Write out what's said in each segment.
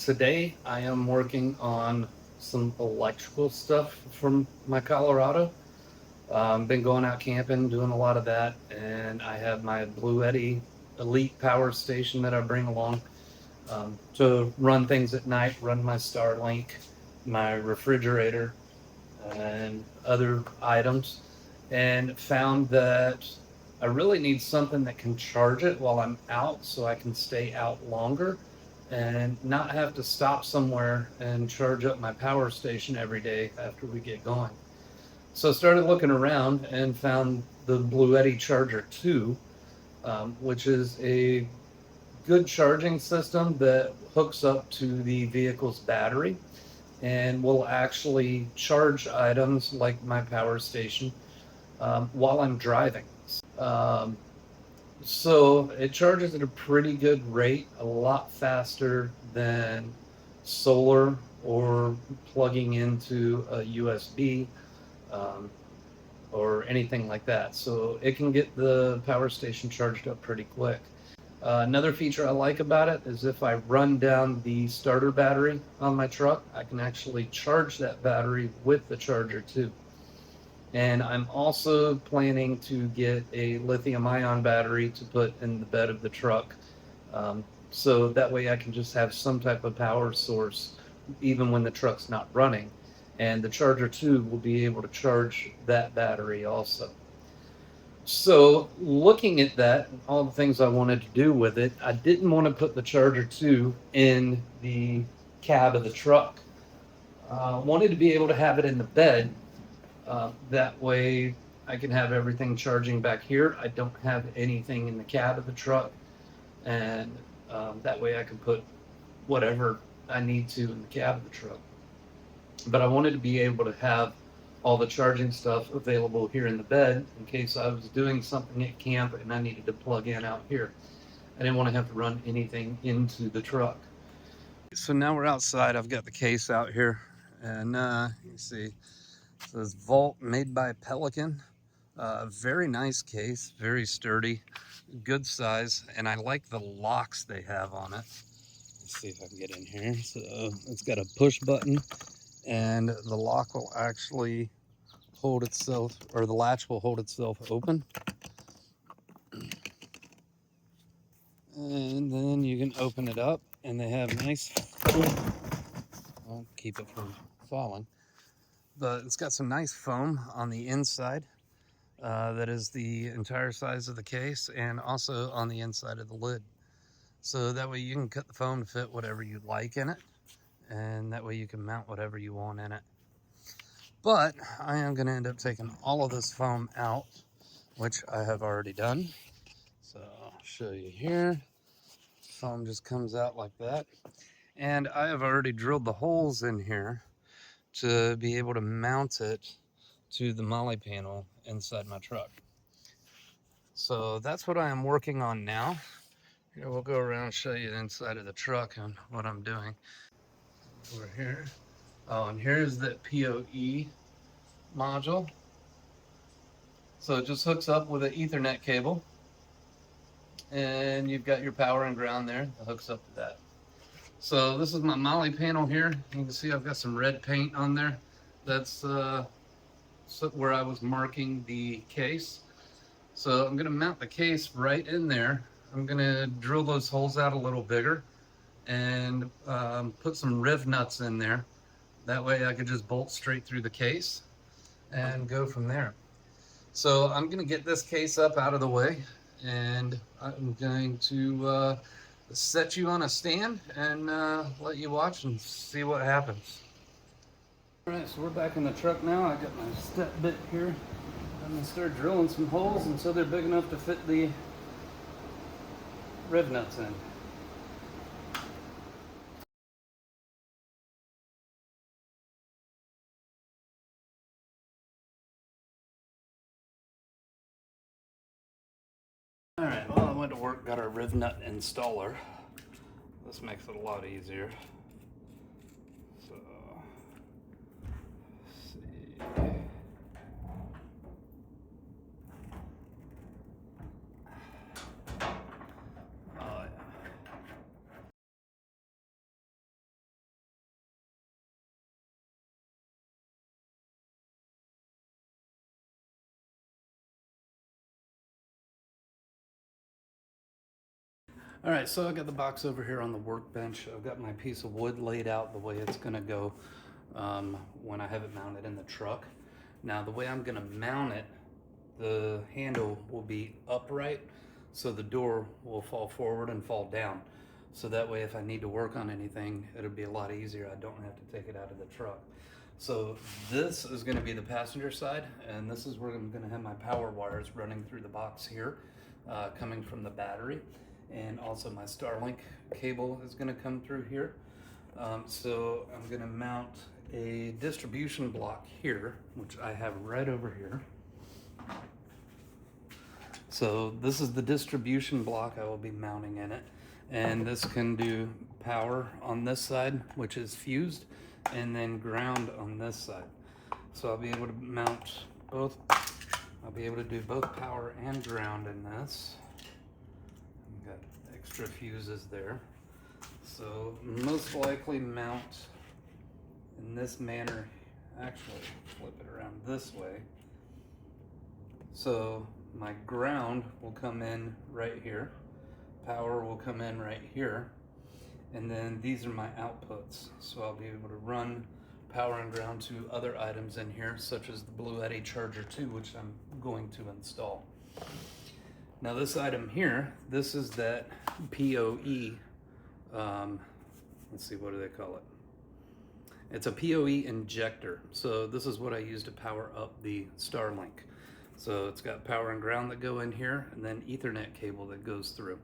Today I am working on some electrical stuff from my Colorado. Been going out camping, doing a lot of that, and I have my Bluetti Elite power station that I bring along to run things at night, run my Starlink, my refrigerator, and other items, and found that I really need something that can charge it while I'm out so I can stay out longer and not have to stop somewhere and charge up my power station every day after we get going. So I started looking around and found the Bluetti Charger 2, which is a good charging system that hooks up to the vehicle's battery and will actually charge items like my power station while I'm driving. Um, so it charges at a pretty good rate, a lot faster than solar or plugging into a USB um, or anything like that. So it can get the power station charged up pretty quick. Another feature I like about it is if I run down the starter battery on my truck, I can actually charge that battery with the charger too. And I'm also planning to get a lithium ion battery to put in the bed of the truck. So that way I can just have some type of power source even when the truck's not running. And the charger too will be able to charge that battery also. So looking at that, all the things I wanted to do with it, I didn't want to put the Charger 2 in the cab of the truck. Wanted to be able to have it in the bed. That way I can have everything charging back here. I don't have anything in the cab of the truck. And that way I can put whatever I need to in the cab of the truck. But I wanted to be able to have all the charging stuff available here in the bed in case I was doing something at camp and I needed to plug in out here. I didn't want to have to run anything into the truck. So now we're outside. I've got the case out here, and you see it says Vault made by Pelican. Very nice case, very sturdy, good size, and I like the locks they have on it. Let's see if I can get in here. So it's got a push button, and the lock will actually hold itself, or the latch will hold itself open. And then you can open it up, and they have nice foam. I'll keep it from falling. But it's got some nice foam on the inside. That is the entire size of the case, and also on the inside of the lid. So that way you can cut the foam to fit whatever you like in it, and that way you can mount whatever you want in it. But I am going to end up taking all of this foam out, which I have already done. So I'll show you here. Foam just comes out like that. And I have already drilled the holes in here to be able to mount it to the molly panel inside my truck. So that's what I am working on now. Here, we'll go around and show you the inside of the truck and what I'm doing. Over here. Oh, and here's the PoE module. So it just hooks up with an Ethernet cable. And you've got your power and ground there that hooks up to that. So this is my molly panel here. You can see I've got some red paint on there. That's where I was marking the case. So I'm going to mount the case right in there. I'm going to drill those holes out a little bigger and put some riv nuts in there. That way I could just bolt straight through the case and go from there. So I'm going to get this case up out of the way, and I'm going to set you on a stand and let you watch and see what happens. All right, so we're back in the truck now. I got my step bit here. I'm going to start drilling some holes until they're big enough to fit the riv nuts in. All right, well, I went to work, got our riv nut installer. This makes it a lot easier. All right, so I got the box over here on the workbench. I've got my piece of wood laid out the way it's gonna go when I have it mounted in the truck. Now the way I'm gonna mount it, the handle will be upright, so the door will fall forward and fall down. So that way if I need to work on anything, it'll be a lot easier. I don't have to take it out of the truck. So this is gonna be the passenger side, and this is where I'm gonna have my power wires running through the box here, coming from the battery. And also my Starlink cable is gonna come through here. So I'm gonna mount a distribution block here, which I have right over here. So this is the distribution block I will be mounting in it. And this can do power on this side, which is fused, and then ground on this side. So I'll be able to mount both. I'll be able to do both power and ground in this. I've got extra fuses there. So most likely mount in this manner. Actually, flip it around this way. So my ground will come in right here. Power will come in right here. And then these are my outputs. So I'll be able to run power and ground to other items in here, such as the Bluetti Charger 2, which I'm going to install. Now this item here, this is that PoE, let's see, what do they call it? It's a PoE injector. So this is what I use to power up the Starlink. So it's got power and ground that go in here, and then Ethernet cable that goes through.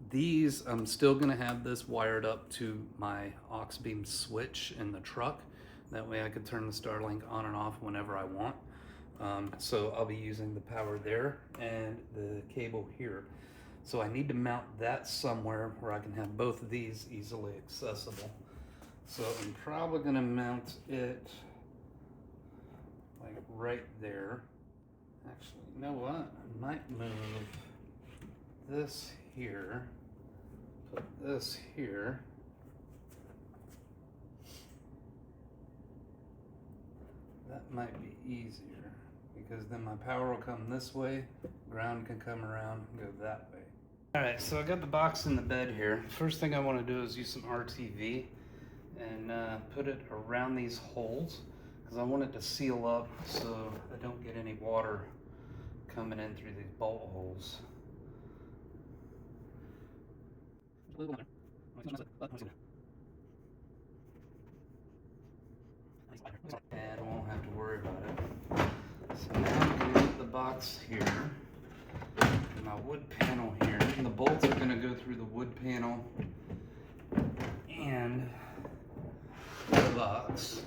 These, I'm still gonna have this wired up to my aux beam switch in the truck. That way I can turn the Starlink on and off whenever I want. So I'll be using the power there and the cable here. So I need to mount that somewhere where I can have both of these easily accessible. So I'm probably gonna mount it like right there. Actually, you know what? I might move this here, put this here. That might be easier because then my power will come this way, ground can come around and go that way. All right, so I got the box in the bed here. First thing I want to do is use some RTV and put it around these holes because I want it to seal up so I don't get any water coming in through these bolt holes. And I won't have to worry about it. So now I'm going to get the box here, and my wood panel here, and the bolts are going to go through the wood panel and the box.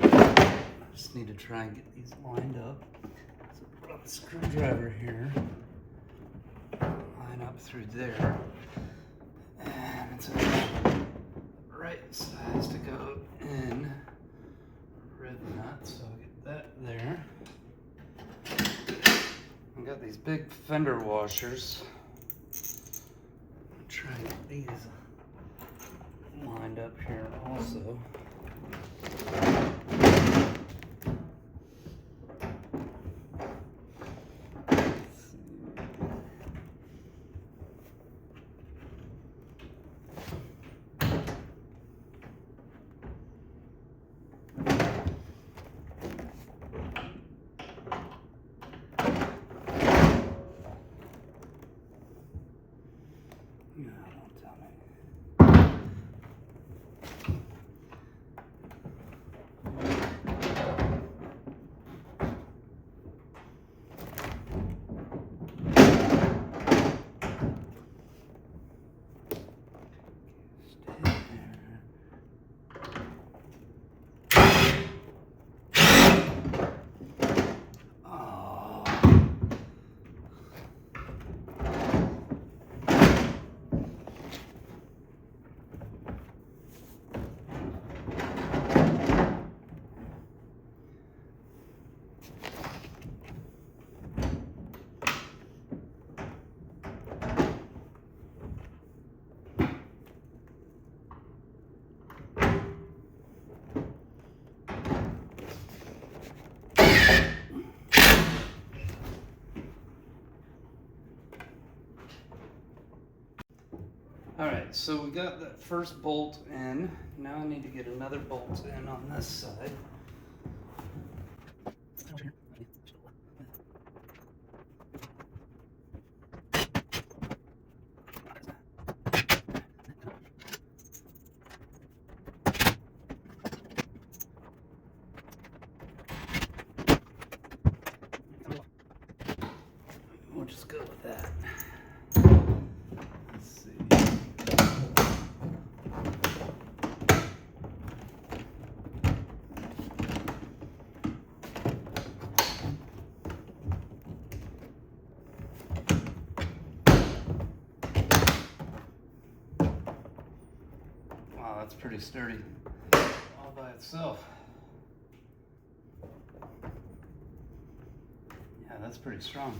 I just need to try and get these lined up. So put on the screwdriver here, line up through there, and it's the right size to go in. Red nut, so I'll get that there. I've got these big fender washers. I'll try and get these lined up here also. No, don't tell me. right, so we got that first bolt in. Now I need to get another bolt in on this side. We'll just go with that. Let's see. Wow, that's pretty sturdy all by itself. Yeah, that's pretty strong.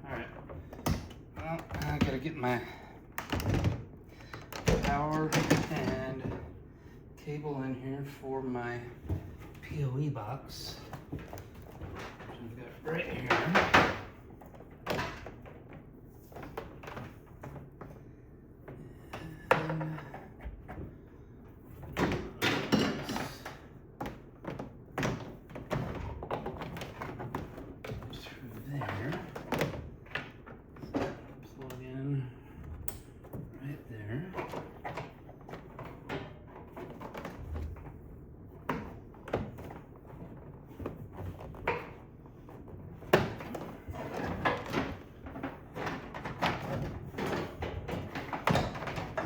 All right. Well, I gotta get my power and cable in here for my PoE box, which I've got right here.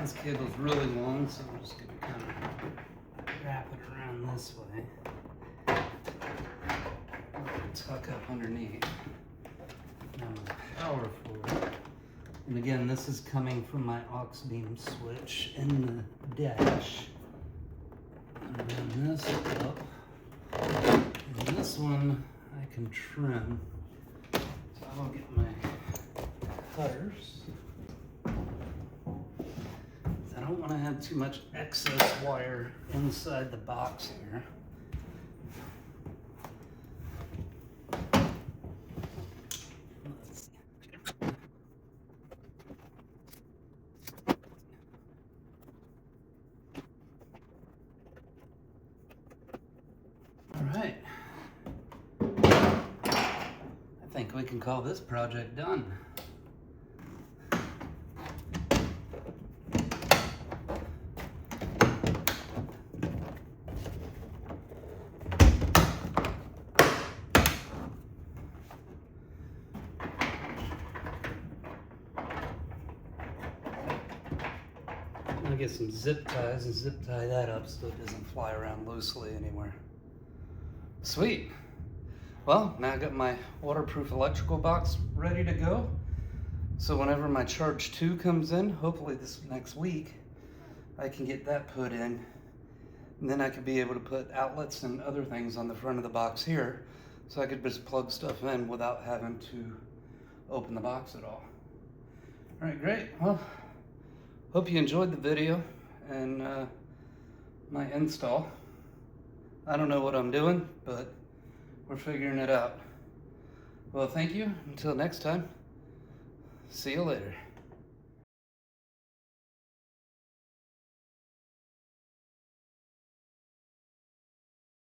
This cable's really long, so I'm just going to kind of wrap it around this way. Tuck up underneath. Now the power for it. And again, this is coming from my aux beam switch in the dash. And run this up. And this one I can trim. So I'll get my cutters. I don't want to have too much excess wire inside the box here. All right. I think we can call this project done. I'm gonna get some zip ties and zip tie that up so it doesn't fly around loosely anywhere. Sweet. Well, now I got my waterproof electrical box ready to go. So whenever my Charge 2 comes in, hopefully this next week, I can get that put in. And then I could be able to put outlets and other things on the front of the box here. So I could just plug stuff in without having to open the box at all. All right, great. Well, hope you enjoyed the video and my install. I don't know what I'm doing, but we're figuring it out. Well, thank you. Until next time, see you later.